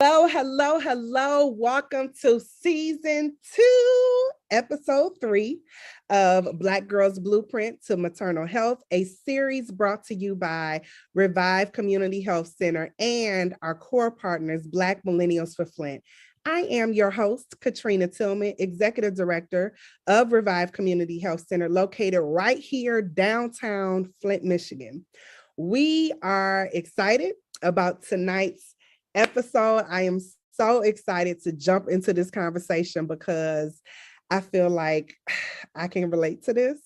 Hello, hello, hello. Welcome to season 2, episode 3 of Black Girls Blueprint to Maternal Health, a series brought to you by Revive Community Health Center and our core partners, Black Millennials for Flint. I am your host, Catrina Tillman, Executive Director of Revive Community Health Center, located right here downtown Flint, Michigan. We are excited about tonight's episode. I am so excited to jump into this conversation because I feel like I can relate to this.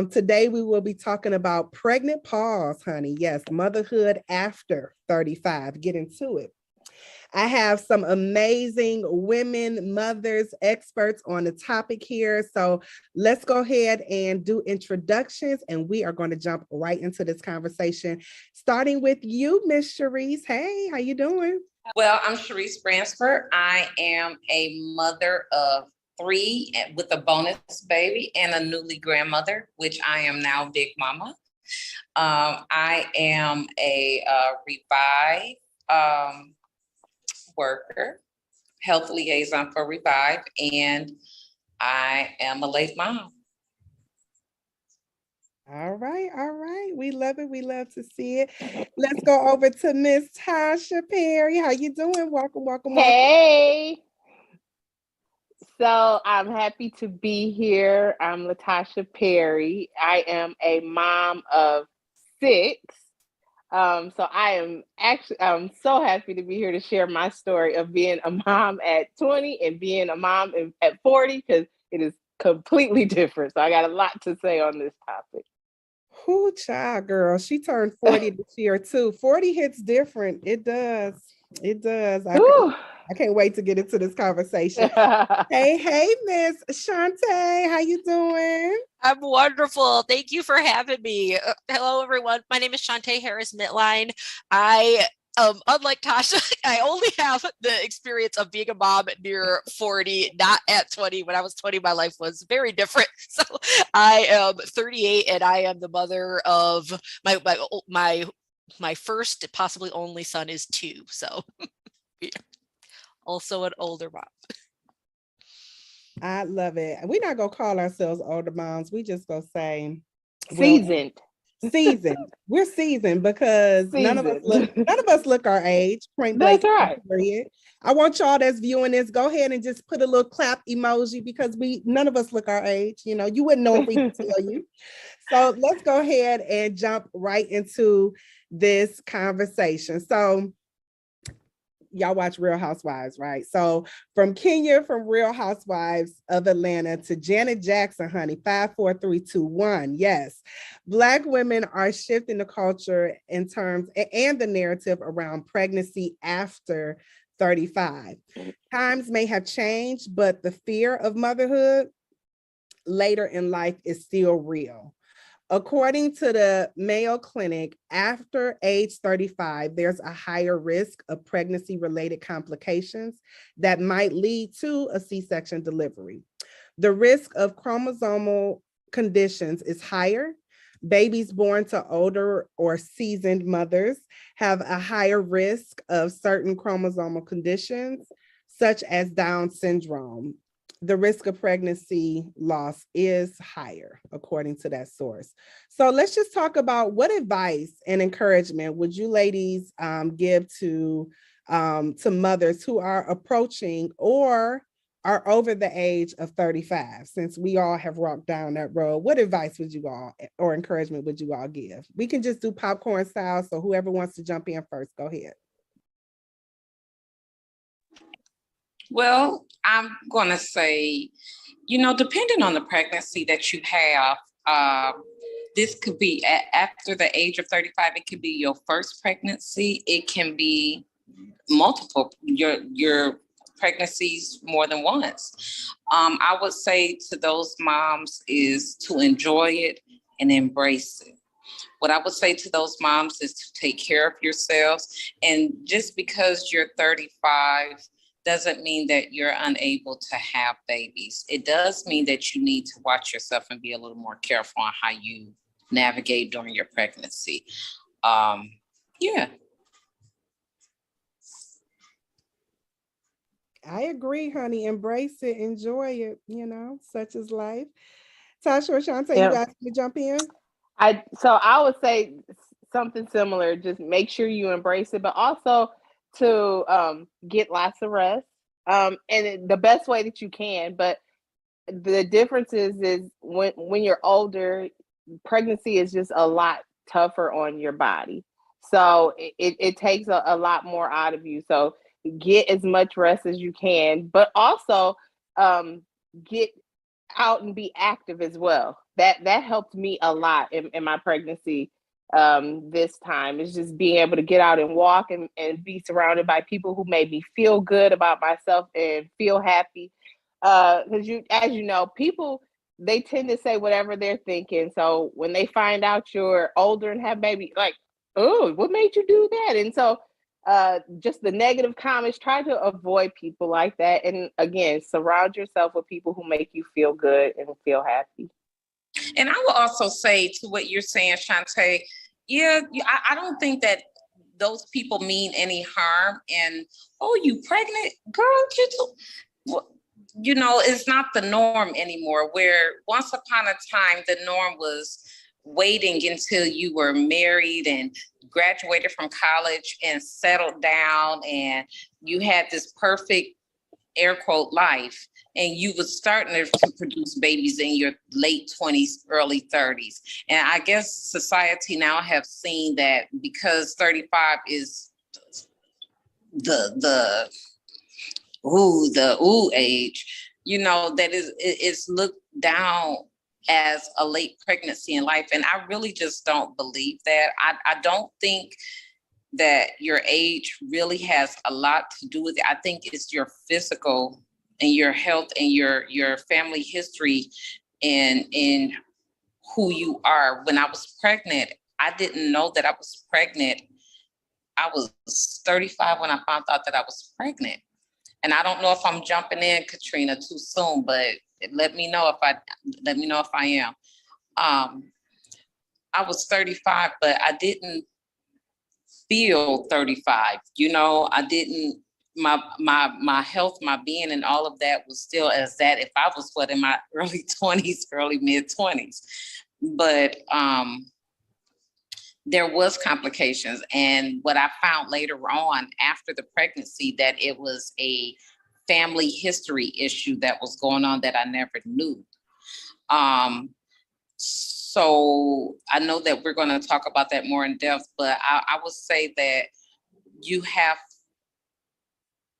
Today, we will be talking about pregnant pause, honey. Yes, motherhood after 35. Get into it. I have some amazing women, mothers, experts on the topic here. So let's go ahead and do introductions, and we are going to jump right into this conversation, starting with you, Miss Cherese. Hey, how you doing? Well, I'm Cherese Bransford. I am a mother of 3 with a bonus baby and a newly grandmother, which I am now Big Mama. I am a Revive worker, health liaison for Revive, and I am a late mom. All right. We love it. We love to see it. Let's go over to Miss Tasha Perry. How you doing? Welcome. Hey. So I'm happy to be here. I'm LaTashia Perry. I am a mom of 6. So I'm so happy to be here to share my story of being a mom at 20 and being a mom at 40, because it is completely different. So I got a lot to say on this topic. Who child, girl? She turned 40 this year too. 40 hits different. It does. I can't wait to get into this conversation. Hey, Miss Shawntae, how you doing? I'm wonderful. Thank you for having me. Hello, everyone. My name is Shawntae Harris Mintline. I unlike Tasha, I only have the experience of being a mom near 40, not at 20. When I was 20, my life was very different. So I am 38, and I am the mother of my first, possibly only son is 2. So yeah. Also an older mom. I love it. We're not gonna call ourselves older moms. We just gonna say seasoned. We're seasoned because none of us look our age. Point blank. That's right. Period. I want y'all that's viewing this, go ahead and just put a little clap emoji, because none of us look our age. You know, you wouldn't know if we could tell you. So let's go ahead and jump right into this conversation. So y'all watch Real Housewives, right? So from Kenya, from Real Housewives of Atlanta to Janet Jackson, honey, 5, 4, 3, 2, 1. Yes. Black women are shifting the culture in terms and the narrative around pregnancy after 35. Times may have changed, but the fear of motherhood later in life is still real. According to the Mayo Clinic, after age 35, there's a higher risk of pregnancy-related complications that might lead to a C-section delivery. The risk of chromosomal conditions is higher. Babies born to older or seasoned mothers have a higher risk of certain chromosomal conditions, such as Down syndrome. The risk of pregnancy loss is higher, according to that source. So let's just talk about what advice and encouragement would you ladies give to mothers who are approaching or are over the age of 35, since we all have walked down that road. What advice would you all or encouragement would you all give? We can just do popcorn style, so whoever wants to jump in first, go ahead. Well, I'm going to say, depending on the pregnancy that you have, this could be after the age of 35. It could be your first pregnancy. It can be multiple, your pregnancies more than once. I would say to those moms is to enjoy it and embrace it. What I would say to those moms is to take care of yourselves. And just because you're 35 doesn't mean that you're unable to have babies. It does mean that you need to watch yourself and be a little more careful on how you navigate during your pregnancy. Yeah. I agree, honey. Embrace it, enjoy it, such is life. Tasha or Shawntae, you guys want to jump in? I would say something similar. Just make sure you embrace it, but also to get lots of rest. And the best way that you can. But the difference is when you're older, pregnancy is just a lot tougher on your body. So it takes a lot more out of you. So get as much rest as you can, but also get out and be active as well. That helped me a lot in my pregnancy. This time is just being able to get out and walk and be surrounded by people who made me feel good about myself and feel happy. Because as you know, people, they tend to say whatever they're thinking. So when they find out you're older and have baby, like, oh, what made you do that? And so just the negative comments, try to avoid people like that. And again, surround yourself with people who make you feel good and feel happy. And I will also say to what you're saying, Shawntae, I don't think that those people mean any harm. And, oh, you pregnant? Girl, it's not the norm anymore, where once upon a time, the norm was waiting until you were married and graduated from college and settled down and you had this perfect air quote life, and you was starting to produce babies in your late 20s, early 30s. And I guess society now have seen that because 35 is the age, that it's looked down as a late pregnancy in life. And I really just don't believe that. I don't think that your age really has a lot to do with it. I think it's your physical and your health and your family history and who you are. When I was pregnant, I didn't know that I was pregnant. I was 35 when I found out that I was pregnant. And I don't know if I'm jumping in, Catrina, too soon, but let me know if I am. I was 35, but I didn't feel 35. I didn't, my health, my being, and all of that was still as that if I was in my early 20s, early mid 20s. But there was complications. And what I found later on after the pregnancy, that it was a family history issue that was going on that I never knew. So I know that we're going to talk about that more in depth, but I would say that you have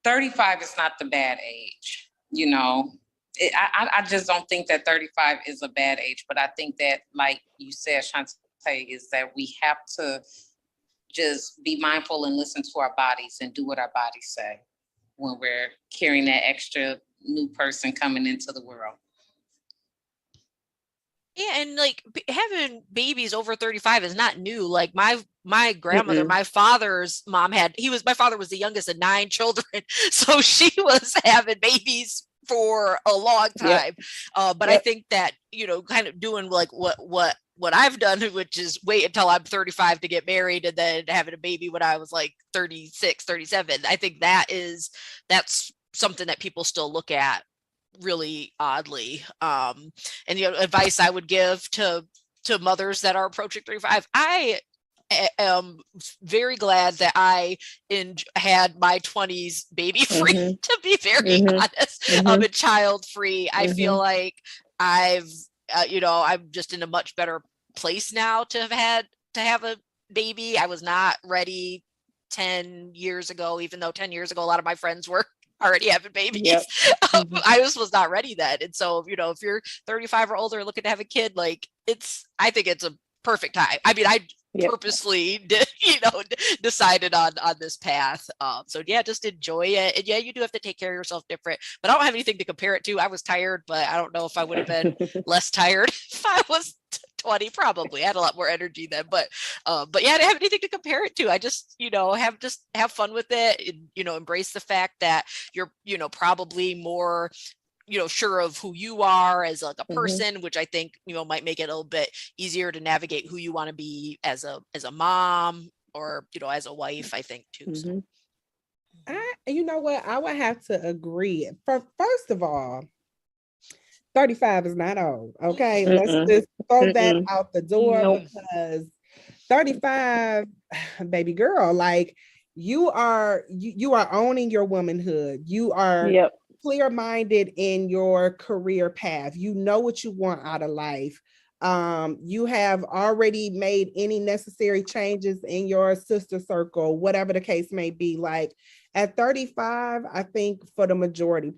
35 is not the bad age. I just don't think that 35 is a bad age, but I think that, like you said, Shawntae, is that we have to just be mindful and listen to our bodies and do what our bodies say when we're carrying that extra new person coming into the world. Yeah, and like having babies over 35 is not new. Like my grandmother, my father's mom my father was the youngest of 9 children. So she was having babies for a long time. But I think that, kind of doing like what I've done, which is wait until I'm 35 to get married and then having a baby when I was like 36, 37. I think that's something that people still look at really oddly. And advice I would give to mothers that are approaching 35, I am very glad that I had my 20s baby free, to be very honest. I'm a child free. I feel like I'm just in a much better place now to have a baby. I was not ready 10 years ago, even though 10 years ago a lot of my friends were already having babies. I just was not ready then. And so, if you're 35 or older looking to have a kid, like I think it's a perfect time. I mean, I purposely decided on this path. So yeah, just enjoy it. And yeah, you do have to take care of yourself different, but I don't have anything to compare it to. I was tired, but I don't know if I would have been less tired if I was 20. Probably I had a lot more energy then, but yeah, I didn't have anything to compare it to. I just have fun with it and embrace the fact that you're probably more sure of who you are as like a person, which I think might make it a little bit easier to navigate who you want to be as a mom or as a wife, I think too. So. You know what? I would have to agree. First of all, 35 is not old. Okay. Let's just throw that out the door because 35, baby girl, like you are owning your womanhood. You are clear-minded in your career path. You know what you want out of life. You have already made any necessary changes in your sister circle, whatever the case may be. Like at 35, I think for the majority,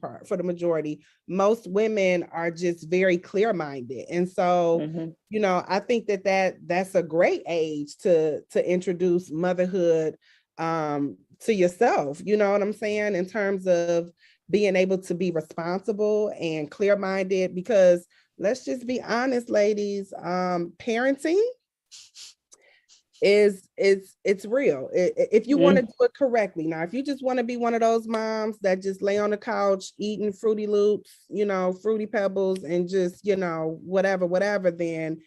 most women are just very clear-minded. And so, you know, I think that's a great age to introduce motherhood to yourself. You know what I'm saying? In terms of being able to be responsible and clear-minded, because let's just be honest, ladies, parenting it's real. If you want to do it correctly. Now, if you just want to be one of those moms that just lay on the couch eating Fruity Loops, you know, Fruity Pebbles, and just, you know, whatever, then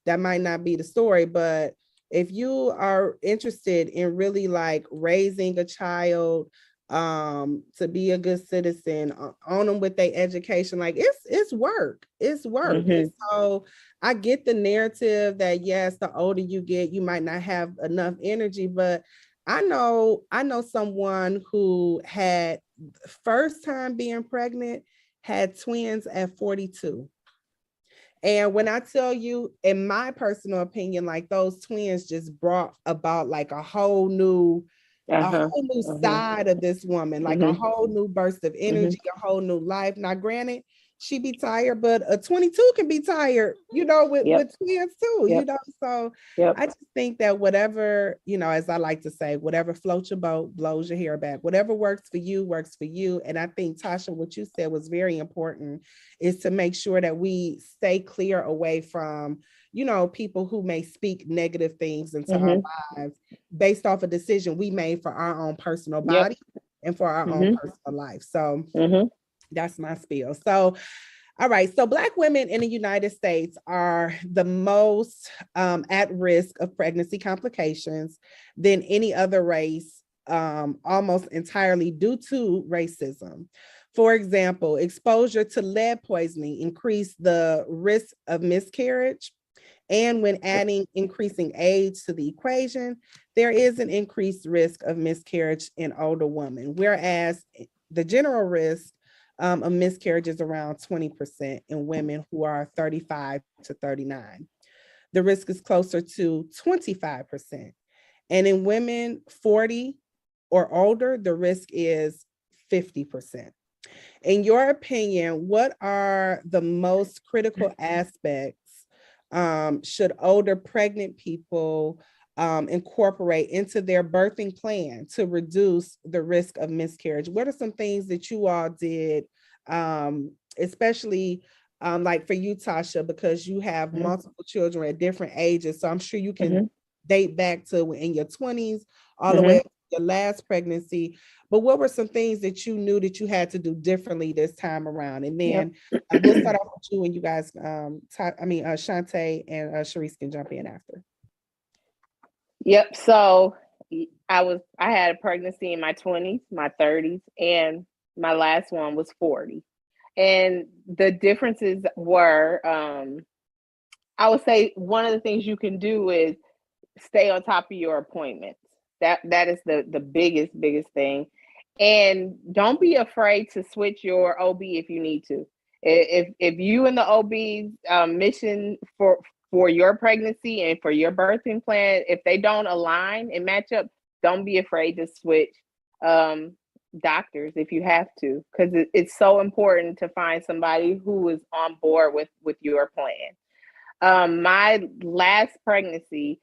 that might not be the story. But if you are interested in really like raising a child, to be a good citizen, on them with their education, like it's work. And so I get the narrative that yes, the older you get, you might not have enough energy, but I know someone who had first time being pregnant, had twins at 42. And when I tell you, in my personal opinion, like those twins just brought about like a whole new side of this woman, like a whole new burst of energy, a whole new life. Now, granted, she be tired, but a 22 can be tired, you know, with twins too, you know. So I just think that whatever, you know, as I like to say, whatever floats your boat, blows your hair back. Whatever works for you, works for you. And I think, Tasha, what you said was very important, is to make sure that we stay clear away from, you know, people who may speak negative things into our lives based off a decision we made for our own personal body and for our own personal life. So that's my spiel. So, all right. So Black women in the United States are the most at risk of pregnancy complications than any other race, almost entirely due to racism. For example, exposure to lead poisoning increased the risk of miscarriage. And when adding increasing age to the equation, there is an increased risk of miscarriage in older women, whereas the general risk of miscarriage is around 20% in women who are 35 to 39. The risk is closer to 25%. And in women 40 or older, the risk is 50%. In your opinion, what are the most critical aspects should older pregnant people incorporate into their birthing plan to reduce the risk of miscarriage? What are some things that you all did, especially like for you, Tasha, because you have multiple children at different ages. So I'm sure you can date back to in your 20s all the way up to your last pregnancy. But what were some things that you knew that you had to do differently this time around? And then we'll start off with you, and you guys, Shawntae and Cherese can jump in after. Yep. So I had a pregnancy in my 20s, my 30s, and my last one was 40. And the differences were, I would say one of the things you can do is stay on top of your appointments. That is the biggest thing. And don't be afraid to switch your OB if you need to. If you and the OB's mission for your pregnancy and for your birthing plan, if they don't align and match up, don't be afraid to switch doctors if you have to, because it's so important to find somebody who is on board with your plan. My last pregnancy,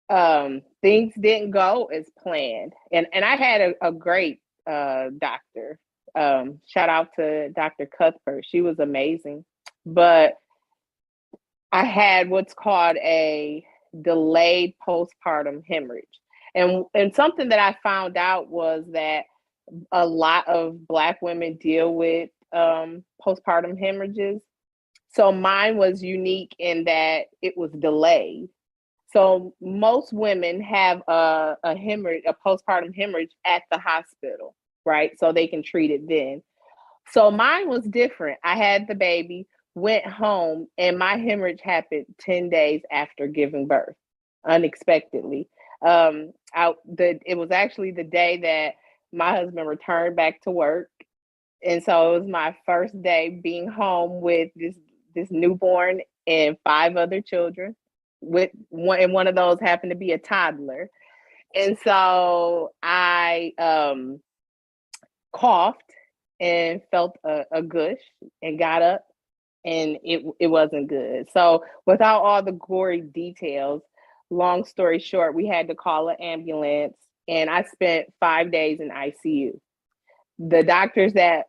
things didn't go as planned, and I had a great doctor. Shout out to Dr. Cuthbert. She was amazing, but I had what's called a delayed postpartum hemorrhage. And something that I found out was that a lot of Black women deal with postpartum hemorrhages. So mine was unique in that it was delayed. So most women have a hemorrhage, a postpartum hemorrhage at the hospital, right? So they can treat it then. So mine was different. I had the baby, went home, and my hemorrhage happened 10 days after giving birth, unexpectedly. It was actually the day that my husband returned back to work. And so it was my first day being home with this newborn and 5 other children. With one, and one of those happened to be a toddler. And so I coughed and felt a gush and got up, and it wasn't good. So without all the gory details, long story short, we had to call an ambulance, and I spent 5 days in ICU. The doctors that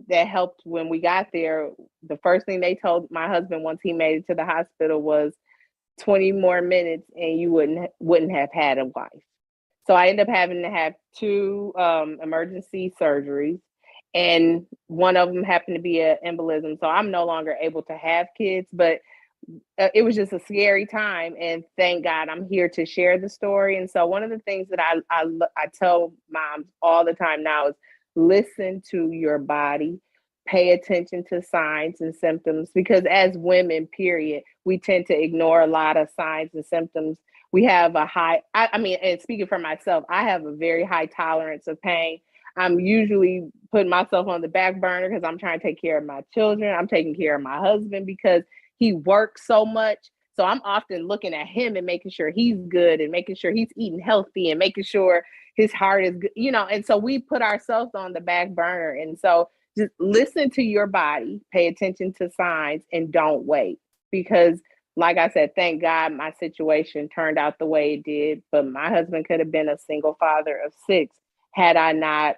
helped when we got there, the first thing they told my husband once he made it to the hospital was 20 more minutes and you wouldn't have had a wife. So I ended up having to have 2 emergency surgeries, and one of them happened to be an embolism. So I'm no longer able to have kids, but it was just a scary time. And thank God I'm here to share the story. And so one of the things that I tell moms all the time now is listen to your body, pay attention to signs and symptoms, because as women, period, we tend to ignore a lot of signs and symptoms. We have a high, I mean, and speaking for myself, I have a very high tolerance of pain. I'm usually putting myself on the back burner because I'm trying to take care of my children. I'm taking care of my husband because he works so much. So I'm often looking at him and making sure he's good and making sure he's eating healthy and making sure his heart is good, you know, and so we put ourselves on the back burner. And so just listen to your body, pay attention to signs, and don't wait. Because like I said, thank God my situation turned out the way it did, but my husband could have been a single father of 6 had I not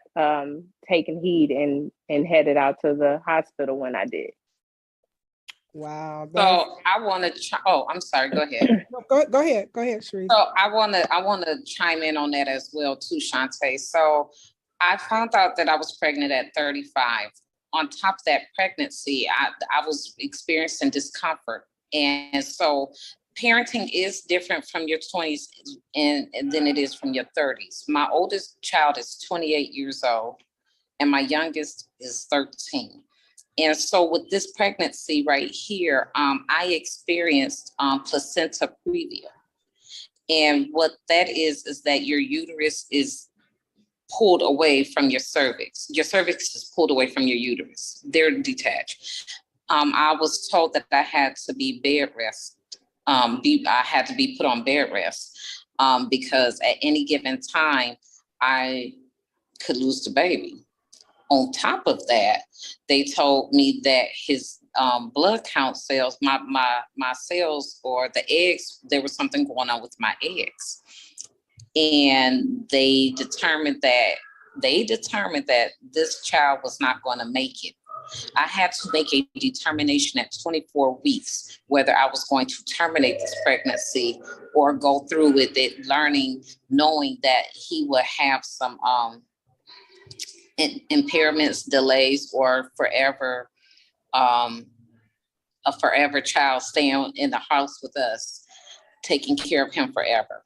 taken heed and headed out to the hospital when I did. Wow. So I want to. I'm sorry. Go ahead. No, go ahead. Go ahead, Cherese. So I want to chime in on that as well too, Shawntae. So I found out that I was pregnant at 35. On top of that pregnancy, I was experiencing discomfort, and so parenting is different from your 20s and than it is from your 30s. My oldest child is 28 years old, and my youngest is 13. And so with this pregnancy right here, I experienced placenta previa. And what that is that your uterus is pulled away from your cervix. Your cervix is pulled away from your uterus. They're detached. I was told that I had to be bed rest. I had to be put on bed rest because at any given time, I could lose the baby. On top of that, they told me that his blood count cells, my cells or the eggs, there was something going on with my eggs. And they determined that this child was not going to make it. I had to make a determination at 24 weeks whether I was going to terminate this pregnancy or go through with it, knowing that he would have some impairments, delays, or a forever child staying in the house with us, taking care of him forever.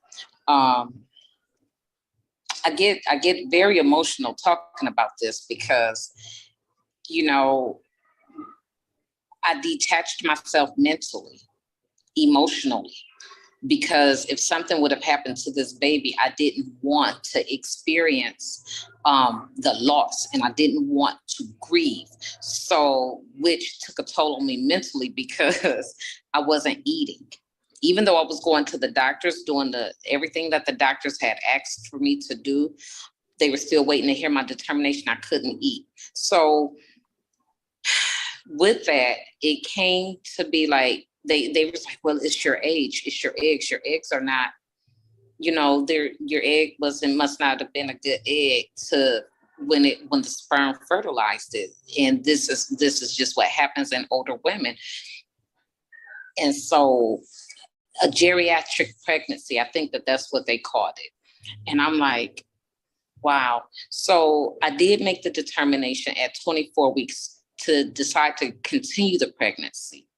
I get very emotional talking about this because, you know, I detached myself mentally, emotionally, because if something would have happened to this baby, I didn't want to experience the loss, and I didn't want to grieve. So, which took a toll on me mentally because I wasn't eating. Even though I was going to the doctors, doing everything that the doctors had asked for me to do, they were still waiting to hear my determination. I couldn't eat. So with that, it came to be like, they were like, well, it's your age, it's your eggs. Your eggs are not, your egg must not have been a good egg when the sperm fertilized it. And this is just what happens in older women. And so a geriatric pregnancy, I think that's what they called it. And I'm like, wow. So I did make the determination at 24 weeks to decide to continue the pregnancy.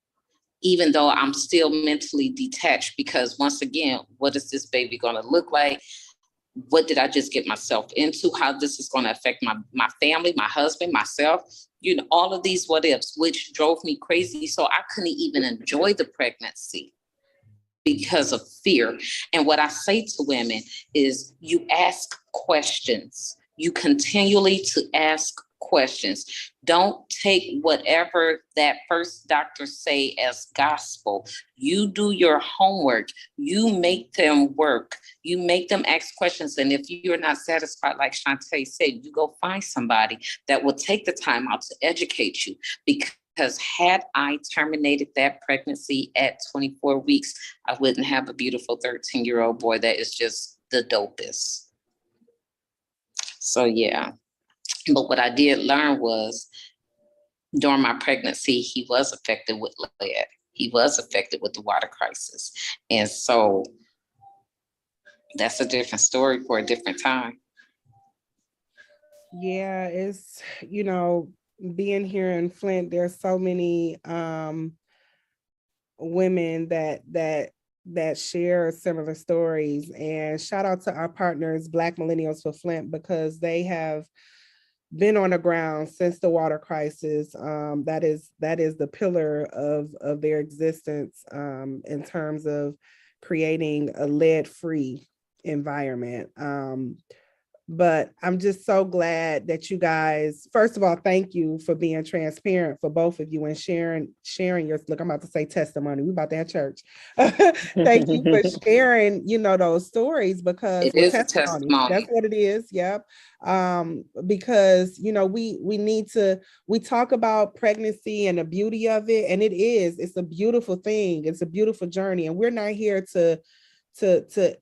even though I'm still mentally detached, because once again, what is this baby going to look like? What did I just get myself into? How this is going to affect my family, my husband, myself, all of these what ifs, which drove me crazy. So I couldn't even enjoy the pregnancy because of fear. And what I say to women is, you ask questions. You continually to ask questions. Don't take whatever that first doctor say as gospel. You do your homework. You make them work. You make them ask questions. And if you're not satisfied, like Shawntae said, you go find somebody that will take the time out to educate you. Because had I terminated that pregnancy at 24 weeks, I wouldn't have a beautiful 13-year-old boy that is just the dopest. So yeah. But what I did learn was, during my pregnancy, he was affected with lead. He was affected with the water crisis. And so that's a different story for a different time. Yeah, it's, being here in Flint, there's so many women that share similar stories. And shout out to our partners, Black Millennials for Flint, because they have been on the ground since the water crisis. That is the pillar of their existence in terms of creating a lead-free environment. But I'm just so glad that you guys, first of all, thank you for being transparent, for both of you, and sharing your, look, I'm about to say testimony. We're about to have church. Thank you for sharing, those stories, because it is testimony. That's what it is. Yep. Because, we talk about pregnancy and the beauty of it. And it's a beautiful thing. It's a beautiful journey. And we're not here to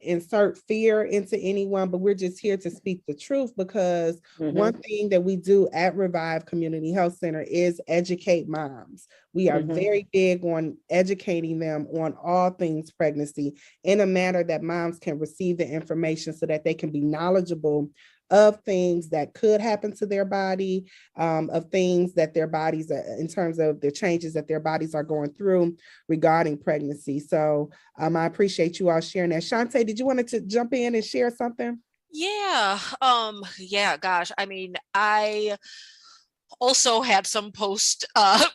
insert fear into anyone, but we're just here to speak the truth, because one thing that we do at Revive Community Health Center is educate moms. We are very big on educating them on all things pregnancy in a manner that moms can receive the information so that they can be knowledgeable of things that could happen to their body, of things that their bodies, in terms of the changes that their bodies are going through regarding pregnancy. So I appreciate you all sharing that. Shawntae, did you want to jump in and share something? Yeah. Gosh, I mean, I also had some post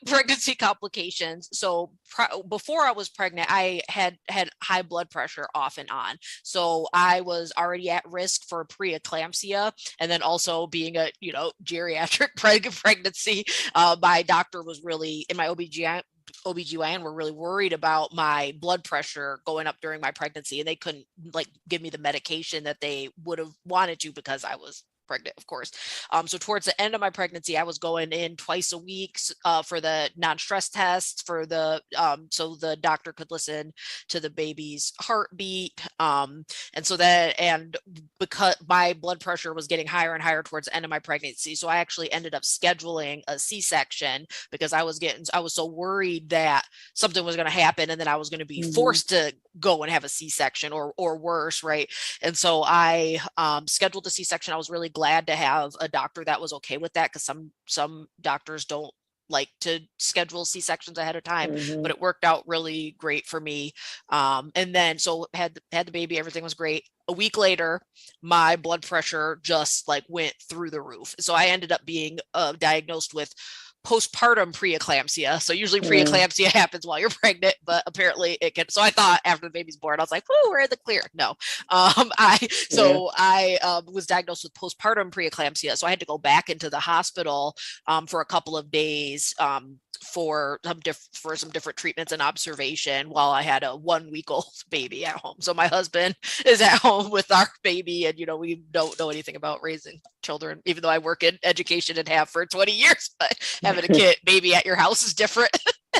pregnancy complications. So before I was pregnant, I had high blood pressure off and on. So I was already at risk for preeclampsia. And then also being a, geriatric pregnancy, my doctor was really, in my OBGYN were really worried about my blood pressure going up during my pregnancy, and they couldn't give me the medication that they would have wanted to, because I was pregnant, of course. So towards the end of my pregnancy, I was going in twice a week for the non-stress test, for the so the doctor could listen to the baby's heartbeat. And because my blood pressure was getting higher and higher towards the end of my pregnancy, so I actually ended up scheduling a C-section, because I was so worried that something was going to happen and then I was going to be forced to go and have a C-section or worse, right? And so I scheduled the C-section. I was really glad to have a doctor that was okay with that, because some doctors don't like to schedule C-sections ahead of time, but it worked out really great for me. And then so had the baby, everything was great. A week later, my blood pressure just went through the roof. So I ended up being diagnosed with postpartum preeclampsia. So usually preeclampsia happens while you're pregnant, but apparently it can. So I thought after the baby's born, I was like, "Oh, we're in the clear." No, I was diagnosed with postpartum preeclampsia. So I had to go back into the hospital for a couple of days for some different treatments and observation while I had a 1-week-old baby at home. So my husband is at home with our baby, and we don't know anything about raising children, even though I work in education and have for 20 years. But having a baby at your house is different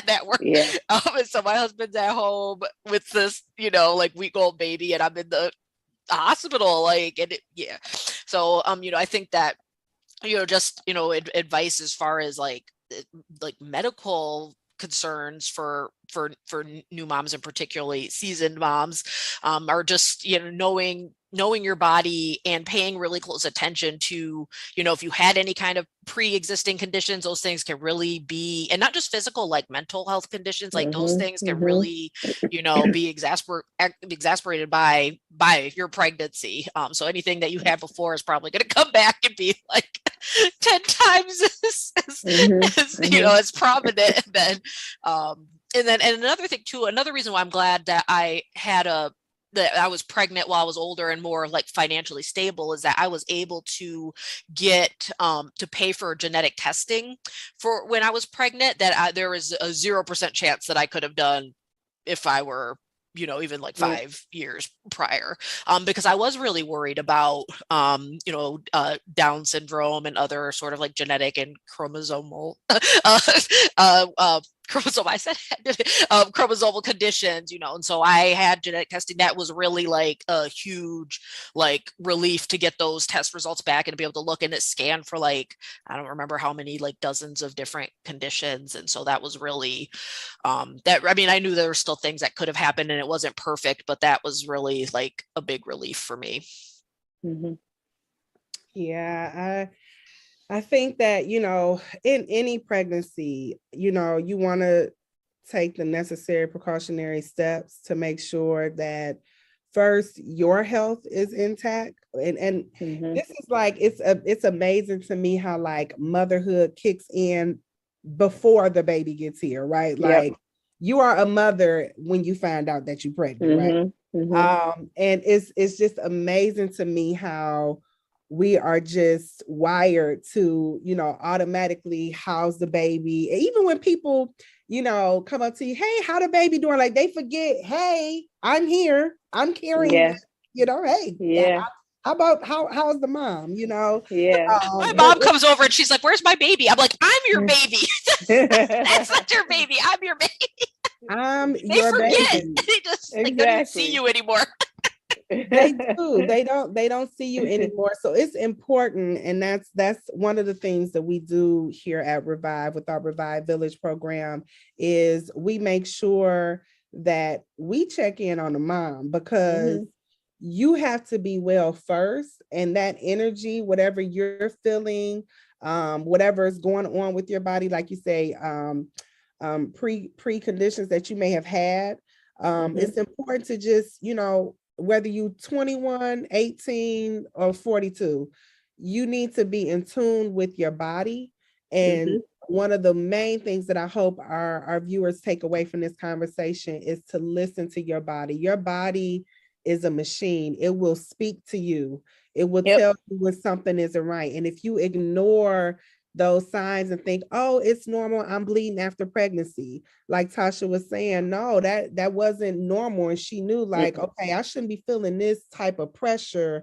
than work. Yeah. And so my husband's at home with this, week-old baby, and I'm in the hospital, So I think that just advice as far as medical concerns for new moms, and particularly seasoned moms, are just, knowing your body and paying really close attention to, if you had any kind of pre-existing conditions, those things can really be, and not just physical, like mental health conditions, like those things can really, be exasperated by your pregnancy. So anything that you had before is probably going to come back and be like 10 times as prominent. And then another thing too, another reason why I'm glad that I was pregnant while I was older and more like financially stable is that I was able to get to pay for genetic testing for when I was pregnant, that there was a 0% chance that I could have done if I were, even like 5 years prior, because I was really worried about, Down syndrome and other sort of like genetic and chromosomal chromosomal conditions, and so I had genetic testing. That was really like a huge like relief to get those test results back and to be able to look and it scan for like, I don't remember how many, like dozens of different conditions. And so that was really I knew there were still things that could have happened and it wasn't perfect, but that was really like a big relief for me. Yeah, I think that, in any pregnancy, you want to take the necessary precautionary steps to make sure that first your health is intact. And this is like, it's amazing to me how like motherhood kicks in before the baby gets here, right? Like you are a mother when you find out that you're pregnant, right? And it's just amazing to me how we are just wired to, automatically house the baby. Even when people, come up to you, hey, how the baby doing? Like they forget, hey, I'm here, I'm carrying, hey, how's the mom, My mom comes over and she's like, where's my baby? I'm like, I'm your baby. That's not your baby. I'm your baby. They forget. Baby. They just don't even see you anymore. They do. They don't see you anymore. So it's important. And that's one of the things that we do here at Revive with our Revive Village program is we make sure that we check in on the mom, because you have to be well first. And that energy, whatever you're feeling, whatever is going on with your body, like you say, pre-conditions that you may have had, it's important to just, whether you 21, 18, or 42, you need to be in tune with your body. And one of the main things that I hope our viewers take away from this conversation is to listen to your body. Your body is a machine. It will speak to you. It will tell you when something isn't right. And if you ignore those signs and think, oh, it's normal, I'm bleeding after pregnancy, like Tasha was saying, no, that wasn't normal. And she knew like, okay, I shouldn't be feeling this type of pressure,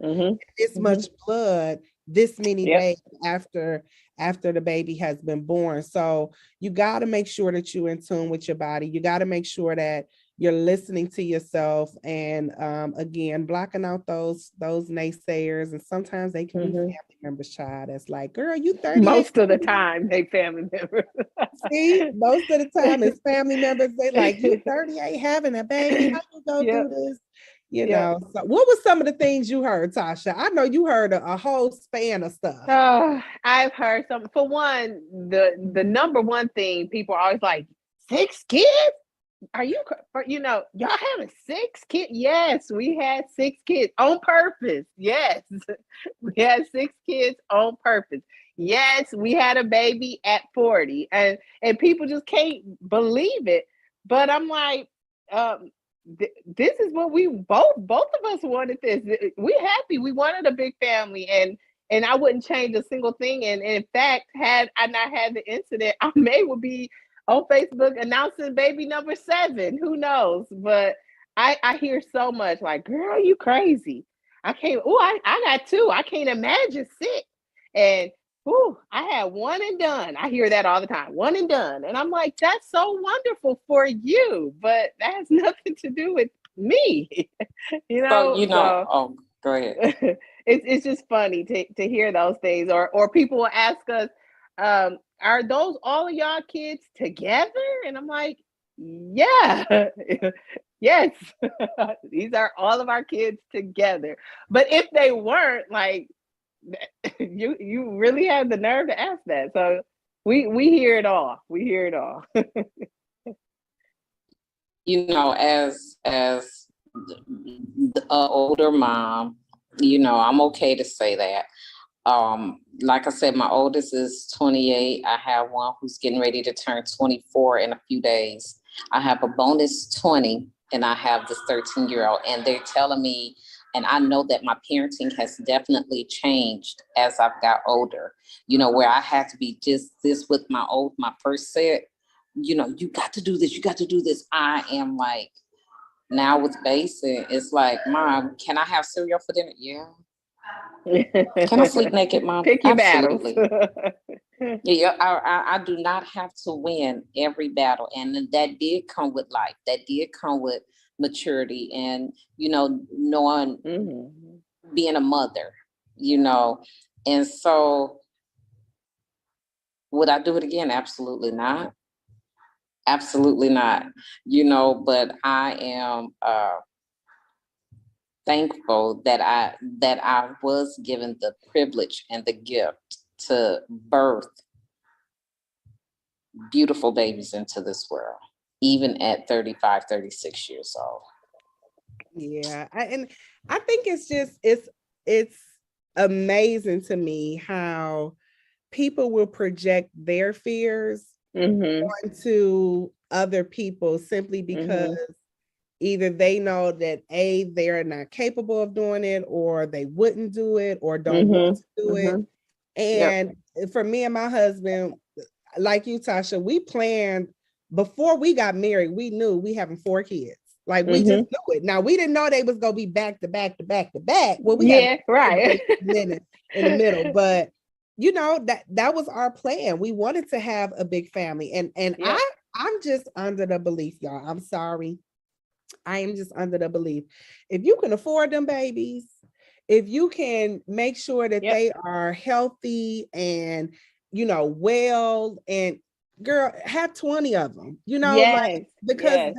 this much blood, this many days after the baby has been born. So you got to make sure that you're in tune with your body. You got to make sure that you're listening to yourself, and again, blocking out those naysayers. And sometimes they can be family members, child. It's like, girl, you 30. Most of the time, they family members. See, most of the time it's family members. They like, you 30 ain't having a baby. How you gonna do this? So what was some of the things you heard, Tasha? I know you heard a whole span of stuff. I've heard something. For one, the number one thing people are always like, 6 kids? Are you, y'all having 6 kids? Yes, we had 6 kids on purpose. Yes, we had 6 kids on purpose. Yes, we had a baby at 40, and people just can't believe it. But I'm like, this is what we both of us wanted. This, we happy. We wanted a big family, and I wouldn't change a single thing. And in fact, had I not had the incident, I would be on Facebook announcing baby number 7. Who knows? But I hear so much like, girl, you crazy. I can't. I got 2. I can't imagine 6. And I had 1 and done. I hear that all the time. 1 and done. And I'm like, that's so wonderful for you, but that has nothing to do with me. Oh, go ahead. It's just funny to hear those things, or people will ask us, are those all of y'all kids together? And I'm like, yeah, yes, these are all of our kids together. But if they weren't, like, you really had the nerve to ask that. So we hear it all. We hear it all. As the older mom, I'm okay to say that. Like I said, my oldest is 28. I have one who's getting ready to turn 24 in a few days. I have a bonus 20, and I have this 13-year-old, and they're telling me, and I know that my parenting has definitely changed as I've got older, where I had to be just this with my first set, you got to do this, you got to do this. I am like, now with Basin, it's like, Mom, can I have cereal for dinner? Yeah. Can I sleep naked, Mom? Pick your Absolutely. battles. Yeah, I do not have to win every battle. And that did come with life. That did come with maturity and, knowing, being a mother, And so would I do it again? Absolutely not. Absolutely not. But I am thankful that I was given the privilege and the gift to birth beautiful babies into this world, even at 35, 36 years old. Yeah. I think it's amazing to me how people will project their fears onto other people simply because either they know that they're not capable of doing it, or they wouldn't do it, or don't want to do it. And for me and my husband, like you, Tasha, we planned before we got married. We knew we having 4 kids. Like we just knew it. Now we didn't know they was gonna be back to back to back to back. Well, we had right in the middle, but that was our plan. We wanted to have a big family, and I'm just under the belief, y'all. I'm sorry. I am just under the belief, if you can afford them babies, if you can make sure that they are healthy and, well, and girl, have 20 of them, like, because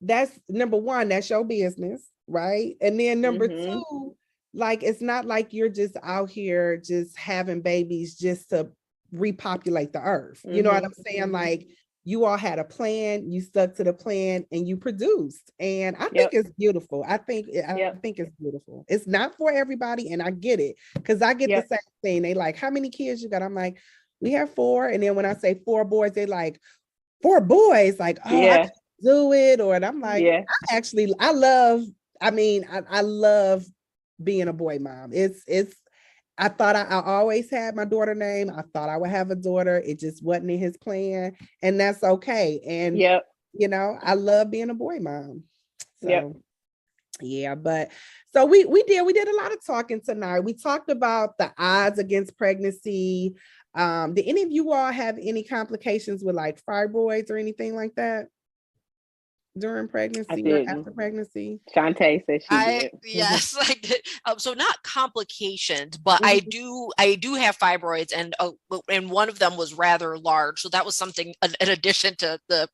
that's number one, that's your business, right? And then number two, like, it's not like you're just out here just having babies just to repopulate the earth. You know what I'm saying? Like, you all had a plan, you stuck to the plan, and you produced. And I think it's beautiful. I think it's beautiful. It's not for everybody, and I get it, because I get the same thing. They like, how many kids you got? I'm like, we have 4. And then when I say 4 boys, they like, 4 boys, like, oh, I can't do it. And I'm like, I love being a boy mom. I thought I always had my daughter name. I thought I would have a daughter. It just wasn't in his plan, and that's okay. And I love being a boy mom. So but so we did a lot of talking tonight. We talked about the odds against pregnancy. Did any of you all have any complications with like fibroids or anything like that during pregnancy or after pregnancy? Shawntae said she did. Yes, I did. So not complications, but I do have fibroids, and one of them was rather large. So that was something in addition to the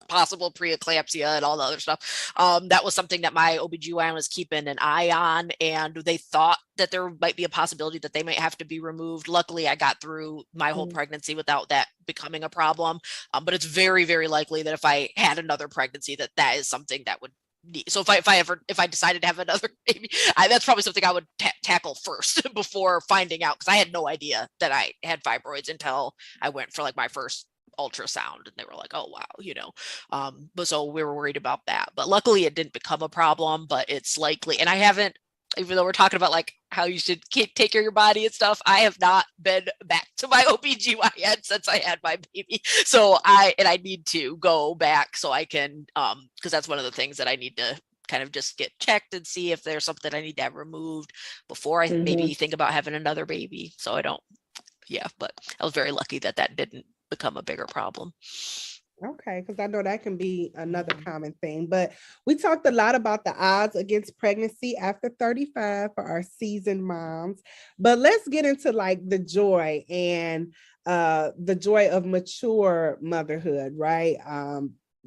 possible preeclampsia and all the other stuff. That was something that my OBGYN was keeping an eye on, and they thought that there might be a possibility that they might have to be removed. Luckily, I got through my whole pregnancy without that becoming a problem. But it's very, very likely that if I had another pregnancy, that is something that would need. So if I decided to have another baby, that's probably something I would tackle first before finding out, because I had no idea that I had fibroids until I went for like my first ultrasound, and they were like, oh wow, but so we were worried about that, but luckily it didn't become a problem. But it's likely, and I haven't, even though we're talking about like how you should take care of your body and stuff, I have not been back to my OBGYN since I had my baby. So I need to go back so I can, because that's one of the things that I need to kind of just get checked and see if there's something I need to have removed before I maybe think about having another baby. So I don't, but I was very lucky that didn't become a bigger problem. Okay, because I know that can be another common thing. But we talked a lot about the odds against pregnancy after 35 for our seasoned moms. But let's get into like the joy and the joy of mature motherhood, right?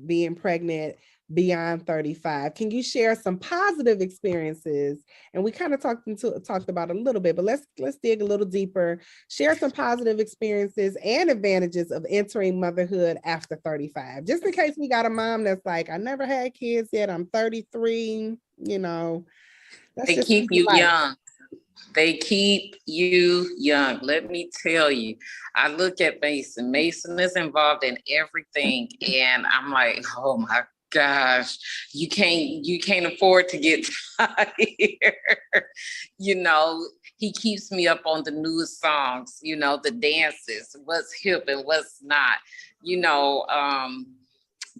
Being pregnant beyond 35. Can you share some positive experiences? And we kind of talked about a little bit, but let's dig a little deeper. Share some positive experiences and advantages of entering motherhood after 35. Just in case we got a mom that's like, I never had kids yet, I'm 33, you know. They keep you young. They keep you young. Let me tell you, I look at Mason. Mason is involved in everything. And I'm like, oh my gosh, you can't afford to get tired. You know, he keeps me up on the newest songs, you know, the dances, what's hip and what's not, you know,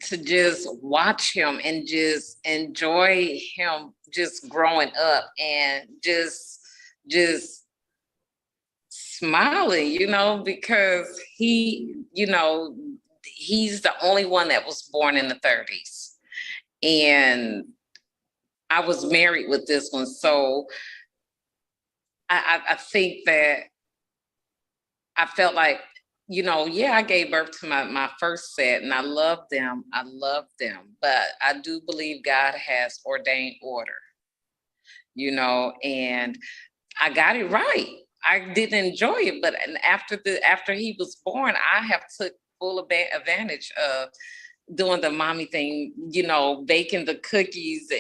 to just watch him and just enjoy him just growing up and just smiling, you know, because he, you know, he's the only one that was born in the 30s. And I was married with this one. So I think that I felt like, you know, yeah, I gave birth to my first set and I love them. I love them. But I do believe God has ordained order, you know, and I got it right. I didn't enjoy it, but after he was born, I have took full advantage of doing the mommy thing, you know, baking the cookies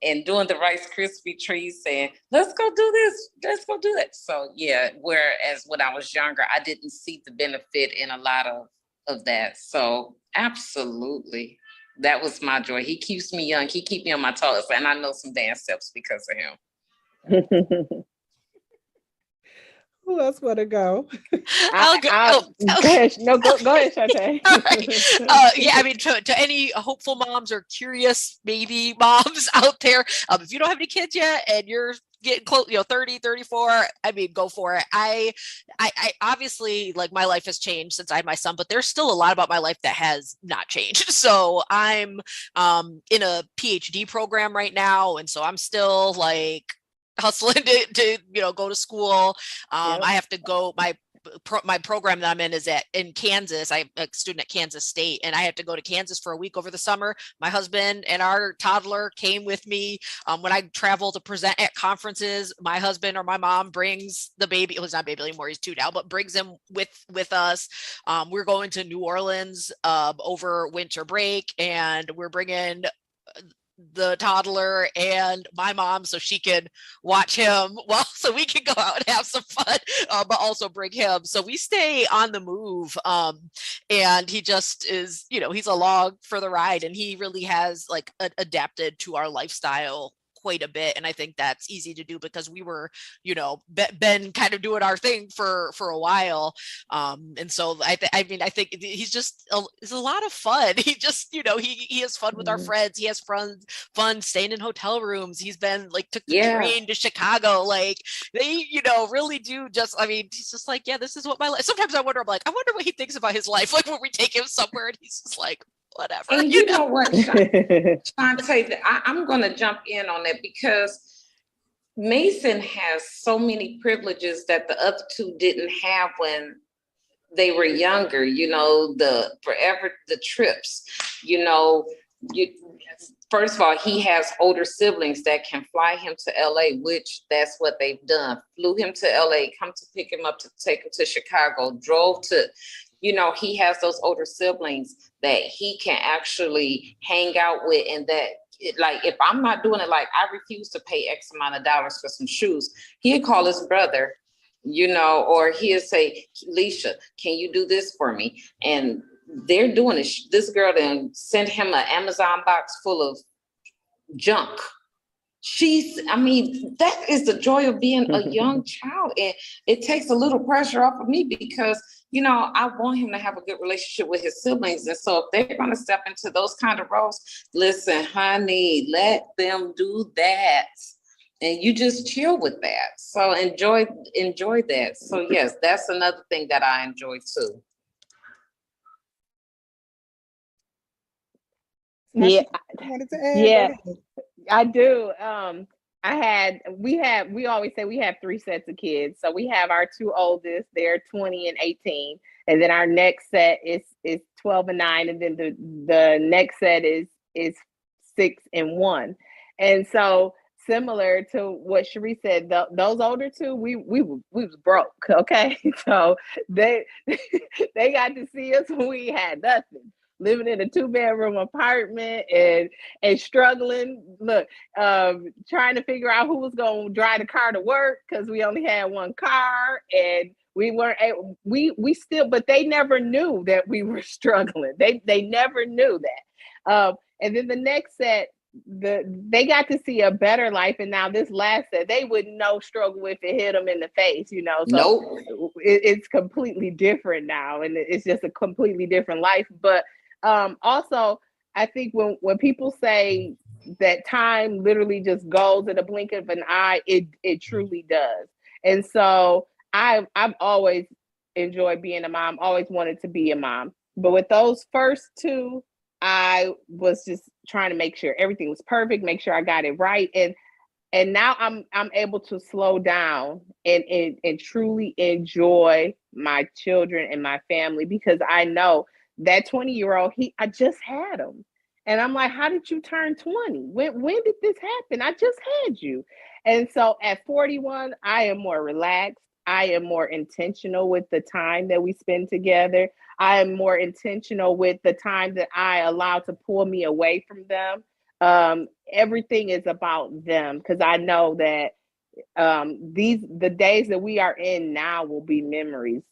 and doing the Rice Krispie treats and let's go do this, let's go do that. So yeah, whereas when I was younger, I didn't see the benefit in a lot of that. So absolutely, that was my joy. He keeps me young. He keeps me on my toes, and I know some dance steps because of him. Who else want to go? I'll go. Go ahead. No, go ahead, Shawntae. Right. Yeah, I mean, to any hopeful moms or curious baby moms out there, if you don't have any kids yet and you're getting close, you know, 30, 34, I mean, go for it. I obviously, like, my life has changed since I had my son, but there's still a lot about my life that has not changed. So I'm in a PhD program right now. And so I'm still like hustling to you know, go to school. Yep. I have to go, my program that I'm in is in Kansas. I'm a student at Kansas State, and I have to go to Kansas for a week over the summer. My husband and our toddler came with me. When I travel to present at conferences, my husband or my mom brings the baby. It was not baby anymore, he's 2 now, but brings him with us. We're going to New Orleans over winter break, and we're bringing the toddler and my mom so she can watch him, well, so we can go out and have some fun, but also bring him. So we stay on the move. And he just is, you know, he's along for the ride, and he really has like adapted to our lifestyle quite a bit. And I think that's easy to do because we were, you know, been kind of doing our thing for a while. And so I think he's just it's a lot of fun. He just, you know, he has fun with our friends. He has fun staying in hotel rooms. He's been like, took the train to Chicago. Like, they, you know, really do just, I mean, he's just like, yeah, this is what my life. Sometimes I wonder, I'm like, I wonder what he thinks about his life. Like when we take him somewhere and he's just like, whatever. And you know what, Shawntae, I'm going to jump in on that because Mason has so many privileges that the other two didn't have when they were younger. You know, the trips, you know, first of all, he has older siblings that can fly him to LA, which that's what they've done. Flew him to LA, come to pick him up to take him to Chicago, drove to, you know, he has those older siblings that he can actually hang out with, and that, like, if I'm not doing it, like I refuse to pay X amount of dollars for some shoes, he'd call his brother, you know, or he'll say, Leisha, can you do this for me? And they're doing it. This girl then sent him an Amazon box full of junk. I mean, that is the joy of being a young child. And it takes a little pressure off of me because, you know, I want him to have a good relationship with his siblings. And so if they're going to step into those kind of roles, listen, honey, let them do that. And you just chill with that. So enjoy that. So yes, that's another thing that I enjoy too. Yeah, you wanted to add? yeah, I do. We always say we have 3 sets of kids. So we have our 2 oldest, they're 20 and 18. And then our next set is 12 and 9. And then the next set is 6 and 1. And so similar to what Cherese said, those older 2, we was broke. Okay. So they they got to see us when we had nothing, living in a 2-bedroom apartment and struggling. Look, trying to figure out who was going to drive the car to work because we only had 1 car, and we weren't able, we still, but they never knew that we were struggling. They never knew that. And then the next set, they got to see a better life, and now this last set, they wouldn't know struggle if it hit them in the face, you know. So Nope. it's completely different now, and it's just a completely different life. But also, I think when people say that time literally just goes in a blink of an eye, it truly does. And so I've always enjoyed being a mom, always wanted to be a mom. But with those first 2, I was just trying to make sure everything was perfect, make sure I got it right. And now I'm able to slow down and truly enjoy my children and my family, because I know that 20-year-old, I just had him. And I'm like, how did you turn 20? When did this happen? I just had you. And so at 41, I am more relaxed. I am more intentional with the time that we spend together. I am more intentional with the time that I allow to pull me away from them. Everything is about them, because I know that the days that we are in now will be memories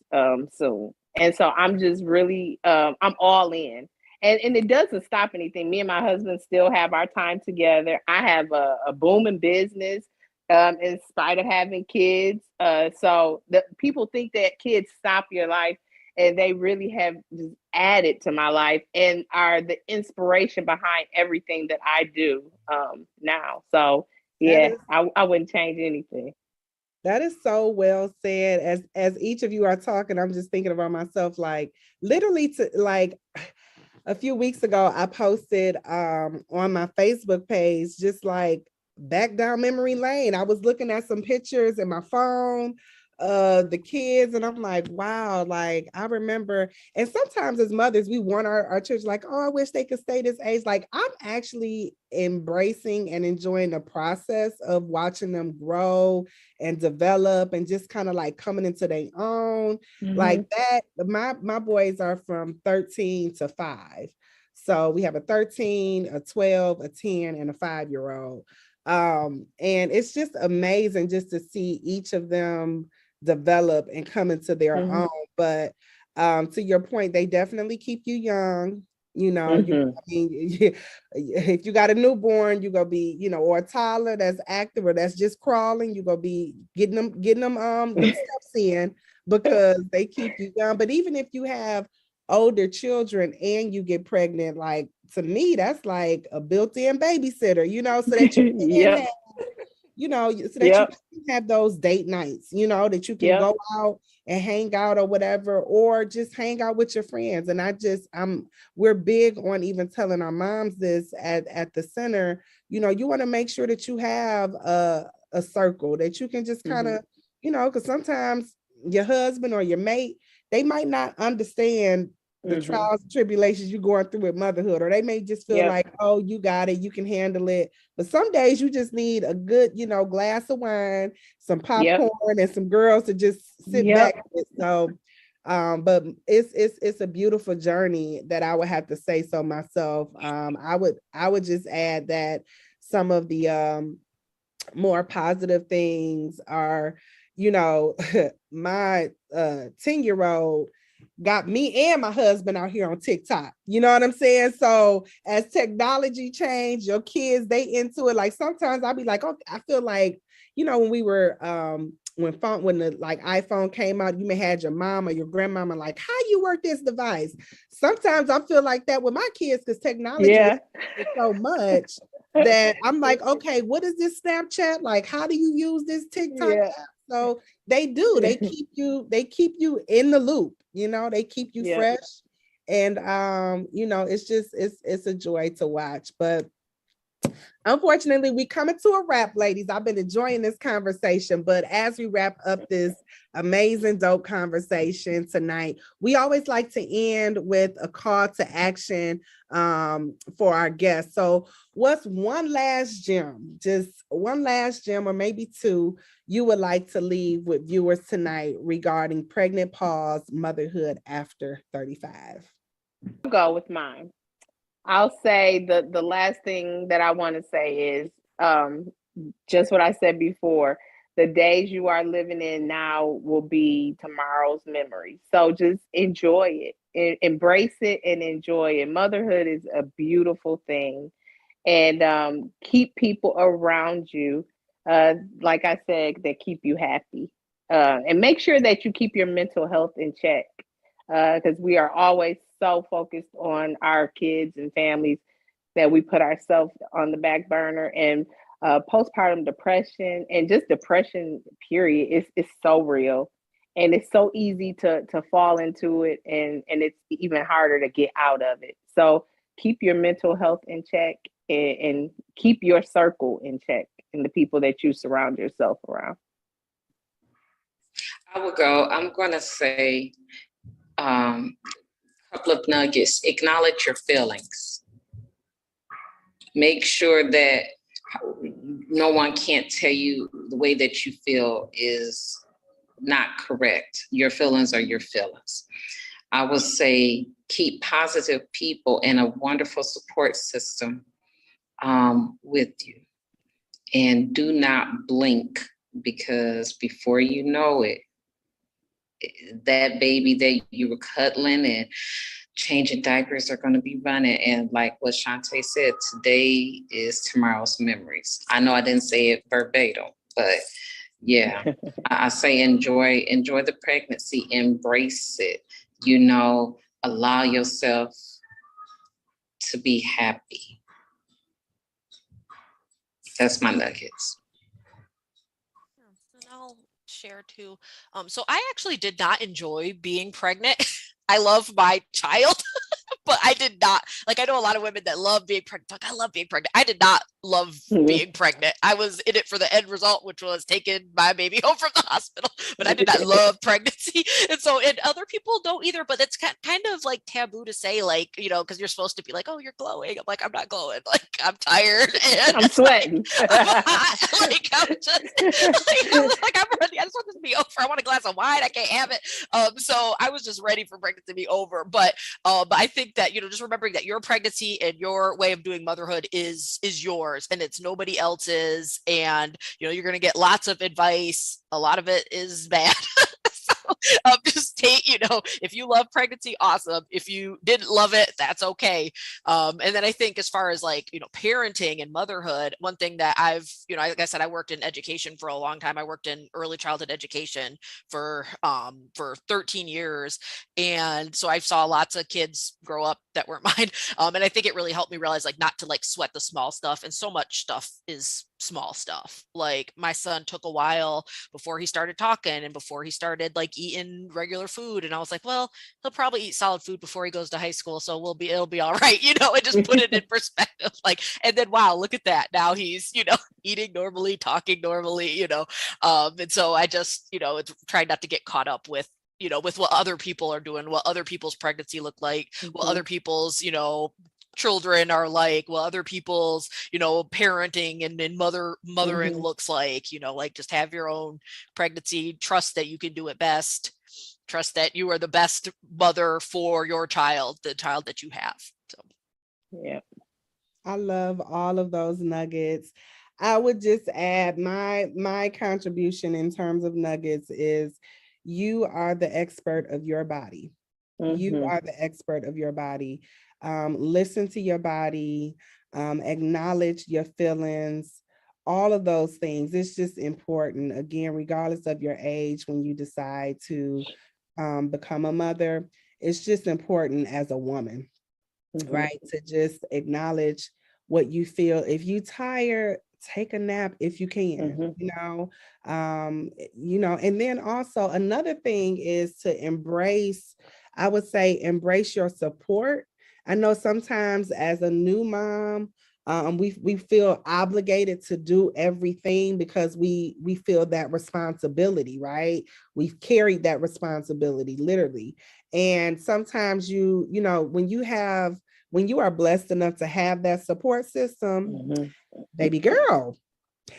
soon. And so I'm just really I'm all in. And it doesn't stop anything. Me and my husband still have our time together. I have a booming business in spite of having kids. So the people think that kids stop your life, and they really have just added to my life and are the inspiration behind everything that I do now. So yeah, I wouldn't change anything. That is so well said. As each of you are talking, I'm just thinking about myself, like literally to like a few weeks ago, I posted on my Facebook page, just like back down memory lane. I was looking at some pictures in my phone, the kids, and I'm like, wow, like I remember. And sometimes as mothers, we want our children, like, oh, I wish they could stay this age. Like I'm actually embracing and enjoying the process of watching them grow and develop and just kind of like coming into their own. Like that. My boys are from 13 to 5. So we have a 13, a 12, a 10, and a 5-year-old. And it's just amazing just to see each of them develop and come into their own. But to your point, they definitely keep you young. You know, if you got a newborn, you're gonna be, you know, or a toddler that's active or that's just crawling, you're gonna be getting them them steps in, because they keep you young. But even if you have older children and you get pregnant, like to me, that's like a built-in babysitter, you know, so that you can have, you know, so that you can have those date nights, you know, that you can go out and hang out or whatever, or just hang out with your friends. And we're big on even telling our moms this at the center, you know, you want to make sure that you have a circle that you can just kind of, you know, because sometimes your husband or your mate, they might not understand the trials and tribulations you're going through with motherhood, or they may just feel like, oh, you got it, you can handle it. But some days you just need a good, you know, glass of wine, some popcorn, and some girls to just sit back with. So but it's a beautiful journey that I would have to say so myself. I would just add that some of the more positive things are, you know, my 10-year-old got me and my husband out here on TikTok. You know what I'm saying? So as technology changed, your kids, they into it. Like sometimes I'll be like, oh, I feel like, you know, when we were when the like iPhone came out, you may had your mom or your grandmama like, how you work this device? Sometimes I feel like that with my kids, because technology is so much that I'm like, okay, what is this Snapchat? Like, how do you use this TikTok app? So they keep you in the loop, you know, they keep you fresh And it's a joy to watch. But unfortunately, we coming to a wrap, ladies. I've been enjoying this conversation, but as we wrap up this amazing, dope conversation tonight, we always like to end with a call to action for our guests. So what's one last gem, just one last gem or maybe two, you would like to leave with viewers tonight regarding pregnant pause, motherhood after 35? I'll go with mine. I'll say the last thing that I want to say is just what I said before. The days you are living in now will be tomorrow's memory. So just enjoy it, embrace it, and enjoy it. Motherhood is a beautiful thing, and keep people around you, like I said, that keep you happy, and make sure that you keep your mental health in check, because we are always so focused on our kids and families that we put ourselves on the back burner. And postpartum depression and just depression period is so real, and it's so easy to fall into it, and it's even harder to get out of it. So keep your mental health in check, and keep your circle in check and the people that you surround yourself around. I will go. I'm going to say couple of nuggets. Acknowledge your feelings. Make sure that no one can't tell you the way that you feel is not correct. Your feelings are your feelings. I would say keep positive people and a wonderful support system with you. And do not blink, because before you know it, that baby that you were cuddling and changing diapers are going to be running. And like what Shawntae said, today is tomorrow's memories. I know I didn't say it verbatim, but yeah, I say enjoy the pregnancy, embrace it, allow yourself to be happy. That's my nuggets. And I'll share too. So I actually did not enjoy being pregnant. I love my child, but I did not. Like, I know a lot of women that love being pregnant. Like, I love being pregnant. I did not love being pregnant. I was in it for the end result, which was taking my baby home from the hospital, but I did not love pregnancy. And other people don't either, but it's kind of like taboo to say, like, because you're supposed to be like, oh, you're glowing. I'm like, I'm not glowing. Like, I'm tired. And I'm sweating. Like, I'm just like, I'm ready. I just want this to be over. I want a glass of wine. I can't have it. So I was just ready for pregnancy to be over. But I think that, just remembering that your pregnancy and your way of doing motherhood is yours, and it's nobody else's. And, you're going to get lots of advice. A lot of it is bad. Just take, if you love pregnancy, awesome. If you didn't love it, that's okay. And then I think as far as like, parenting and motherhood, one thing that I've, like I said, I worked in education for a long time. I worked in early childhood education for 13 years. And so I saw lots of kids grow up that weren't mine. And I think it really helped me realize, like, not to like sweat the small stuff. And so much stuff is small stuff. Like, my son took a while before he started talking and before he started like eating regular food. And I was like, well, he'll probably eat solid food before he goes to high school. So it'll be all right. And just put it in perspective. Like, and then, wow, look at that. Now he's, eating normally, talking normally, and so I just, it's trying not to get caught up with what other people are doing, what other people's pregnancy look like, what other people's, children are like, what other people's, parenting and mothering looks like, like, just have your own pregnancy, trust that you can do it best, trust that you are the best mother for your child, the child that you have. So, yeah. I love all of those nuggets. I would just add my contribution in terms of nuggets is you are the expert of your body. You are the expert of your body. Listen to your body, acknowledge your feelings, all of those things. It's just important, again, regardless of your age, when you decide to become a mother, it's just important as a woman, right? To just acknowledge what you feel. If you tired, take a nap if you can, and then also another thing is to embrace I would say embrace your support. I know sometimes as a new mom, we feel obligated to do everything because we feel that responsibility, right? We've carried that responsibility literally. And sometimes when you are blessed enough to have that support system, baby girl,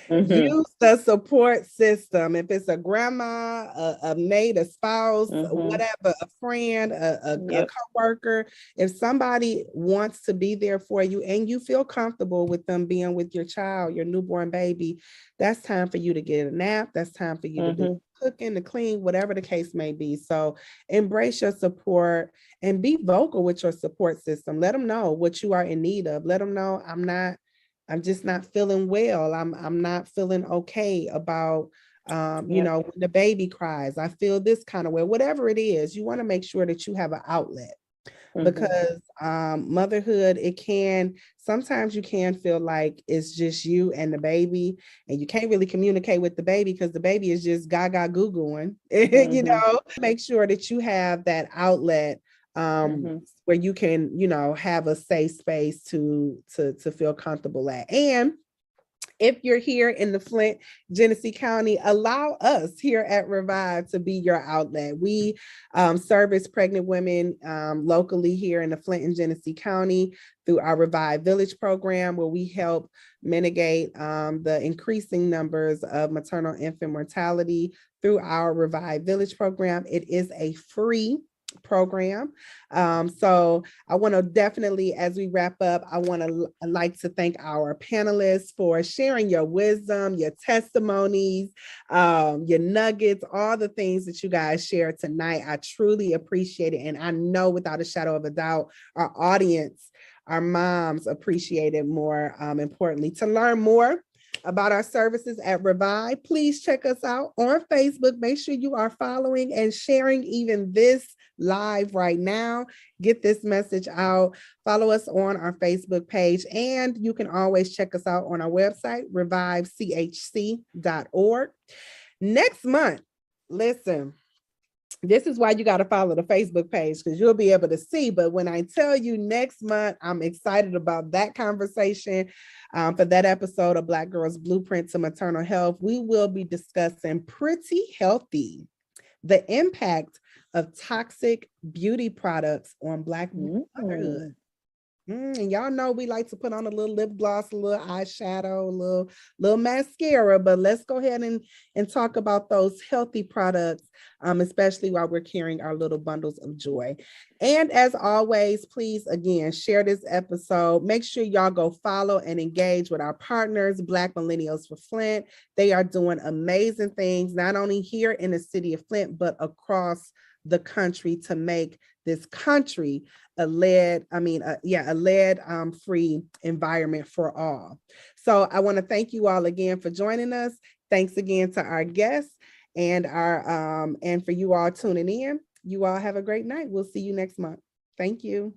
use the support system. If it's a grandma, a maid, a spouse, whatever, a friend, a coworker, if somebody wants to be there for you and you feel comfortable with them being with your child, your newborn baby, that's time for you to get a nap. That's time for you to do cooking, to clean, whatever the case may be. So embrace your support and be vocal with your support system. Let them know what you are in need of. Let them know I'm just not feeling well. I'm not feeling okay about, when the baby cries, I feel this kind of way, whatever it is, you want to make sure that you have an outlet because motherhood, sometimes you can feel like it's just you and the baby and you can't really communicate with the baby because the baby is just gaga goo-gooing, make sure that you have that outlet where you can, have a safe space to feel comfortable at. And if you're here in the Flint, Genesee County, allow us here at Revive to be your outlet. We service pregnant women locally here in the Flint and Genesee County through our Revive Village program, where we help mitigate the increasing numbers of maternal infant mortality through our Revive Village program. It is a free program. So I want to definitely, as we wrap up, I like to thank our panelists for sharing your wisdom, your testimonies, your nuggets, all the things that you guys shared tonight. I truly appreciate it. And I know without a shadow of a doubt, our audience, our moms appreciate it more importantly. To learn more about our services at Revive, please check us out on Facebook. Make sure you are following and sharing even this live right now. Get this message out. Follow us on our Facebook page, and you can always check us out on our website, revivechc.org. Next month, listen, this is why you got to follow the Facebook page, because you'll be able to see. But when I tell you next month, I'm excited about that conversation. For that episode of Black Girls Blueprint to Maternal Health, we will be discussing Pretty Healthy, the impact of toxic beauty products on Black motherhood. And y'all know we like to put on a little lip gloss, a little eyeshadow, a little mascara, but let's go ahead and talk about those healthy products, especially while we're carrying our little bundles of joy. And as always, please, again, share this episode. Make sure y'all go follow and engage with our partners, Black Millennials for Flint. They are doing amazing things, not only here in the city of Flint, but across the country to make this country a lead-free environment for all. So I want to thank you all again for joining us. Thanks again to our guests and for you all tuning in. You all have a great night. We'll see you next month. Thank you.